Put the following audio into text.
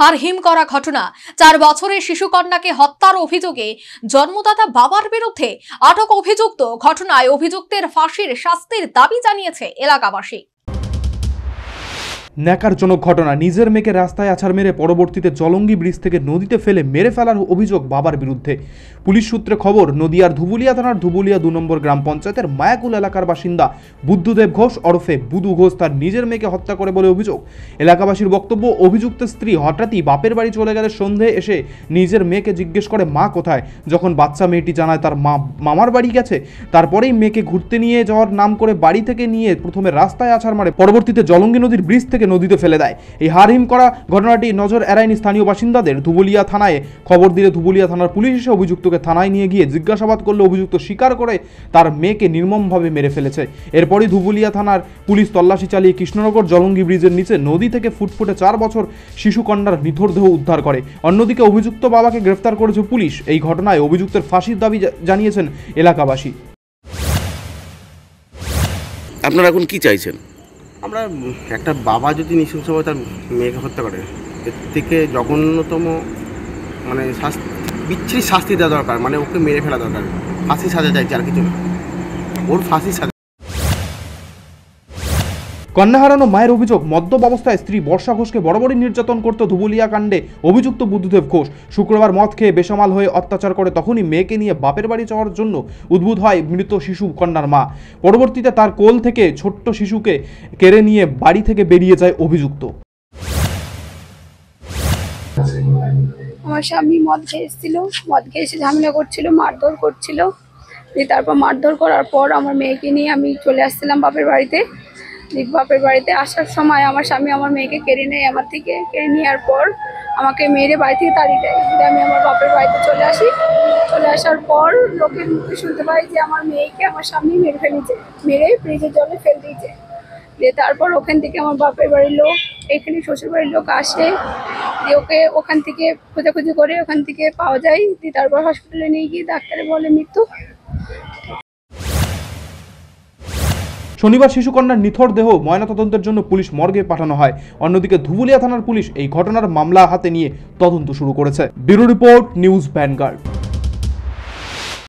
হারহিম করা ঘটনা। 4 বছরের শিশুকন্যাকে হত্যার অভিযোগে জন্মদাতা বাবার বিরুদ্ধে আটক অভিযুক্ত। ঘটনায় অভিযুক্তের ফাঁসির শাস্তির দাবি জানিয়েছে এলাকাবাসী। ন্যাকারজনক ঘটনা। নিজের মেয়েকে রাস্তায় আছাড় মেরে পরবর্তীতে জলঙ্গি ব্রিজ থেকে নদীতে ফেলে মেরে ফেলার অভিযোগ বাবার বিরুদ্ধে। পুলিশ সূত্রে খবর, নদিয়ার ধুবুলিয়া থানার ধুবুলিয়া 2 নম্বর গ্রাম পঞ্চায়েতের মায়াকুল এলাকার বাসিন্দা বুদ্ধদেব ঘোষ ওরফে বুধু ঘোষ তার নিজের মেয়েকে হত্যা করে বলে অভিযোগ। এলাকাবাসীর বক্তব্য, অভিযুক্তের স্ত্রী হঠাৎই বাপের বাড়ি চলে গেলে সন্ধে এসে নিজের মেয়েকে জিজ্ঞেস করে মা কোথায়। যখন বাচ্চা মেয়েটি জানায় তার মামার বাড়ি গেছে, তারপরেই মেয়েকে ঘুরতে নিয়ে যাওয়ার নাম করে বাড়ি থেকে নিয়ে প্রথমে রাস্তায় আছাড় মারে, পরবর্তীতে জলঙ্গি নদীর ব্রিজ থেকে নদীতে ফেলে দেয়। এই হারহিম করা ঘটনাটি নজর এড়ায়নি স্থানীয় বাসিন্দাদের। ধুবুলিয়া থানায় খবর দিলে ধুবুলিয়া থানার পুলিশ এসে অভিযুক্তকে থানায় নিয়ে গিয়ে জিজ্ঞাসাবাদ করলে অভিযুক্ত স্বীকার করে তার মেয়েকে নির্মমভাবে মেরে ফেলেছে। এরপরই ধুবুলিয়া থানার পুলিশ তল্লাশি চালিয়ে কৃষ্ণনগর জলঙ্গি ব্রিজের নিচে নদী থেকে ফুটফুটে 4 বছর শিশুকন্যার নিথর দেহ উদ্ধার করে। অন্যদিকে অভিযুক্ত বাবাকে গ্রেফতার করেছে পুলিশ। এই ঘটনায় অভিযুক্তের ফাঁসির দাবি জানিয়েছেন এলাকাবাসী। আপনারা এখন কি চাইছেন? আমরা একটা বাবা যদি নৃশংসভাবে তার মেয়েকে হত্যা করে, এর থেকে জঘন্যতম বিচ্ছিরি শাস্তি দেওয়া দরকার। ওকে মেরে ফেলা দরকার, ফাঁসি সাজা চাইছে, আর কিছু না, ওর ফাঁসি সাজা। কন্যা হারানো মায়ের অভিযোগ, মদ্যপ অবস্থায় স্ত্রী বর্ষা ঘোষকে বরাবরই নির্যাতন করত ধুবুলিয়া কাণ্ডে অভিযুক্ত বুদ্ধদেব ঘোষ। শুক্রবার মদ খেয়ে বেসামাল হয়ে অত্যাচার করে, তখনই মেয়েকে নিয়ে বাপের বাড়ি যাওয়ার জন্য উদ্বুদ্ধ হয় মৃত শিশু কন্যার মা। পরবর্তীতে তার কোল থেকে ছোট্ট শিশুকে কেড়ে নিয়ে বাড়ি থেকে বেরিয়ে যায় অভিযুক্ত। আমার স্বামী মদ খেয়ে এসেছিল, মদ খেয়ে এসে ঝামেলা করছিল, মারধর করছিল। তারপর মারধর করার পর আমার মেয়েকে নিয়ে আমি চলে আসছিলাম বাপের বাড়িতে। বাপের বাড়িতে আসার সময় আমার স্বামী আমার মেয়েকে কেড়ে নেয়, আমার থেকে কেড়ে নেওয়ার পর আমাকে মেরে বাড়ি থেকে তাড়িয়ে দেয়। আমি আমার বাপের বাড়িতে চলে আসি। চলে আসার পর লোকের মুখে শুনতে পাই যে আমার মেয়েকে আমার স্বামী মেরে ফেলেছে, মেরে ফ্রিজের জলে ফেলে দিয়েছে। দিয়ে তারপর ওখান থেকে আমার বাপের বাড়ির লোক, এখানে শ্বশুর বাড়ির লোক আসে, দিয়ে ওকে ওখান থেকে খোঁজাখুঁজি করে ওখান থেকে পাওয়া যায়। দিয়ে তারপর হসপিটালে নিয়ে গিয়ে ডাক্তারে বলে মৃত্যু। শনিবার শিশুকন্যার নিথর দেহ ময়নাতদন্তের জন্য পুলিশ মর্গে পাঠানো হয়। অন্যদিকে ধুবুলিয়া থানার পুলিশ এই ঘটনার মামলা হাতে নিয়ে তদন্ত শুরু করেছে। Bureau report, news vanguard.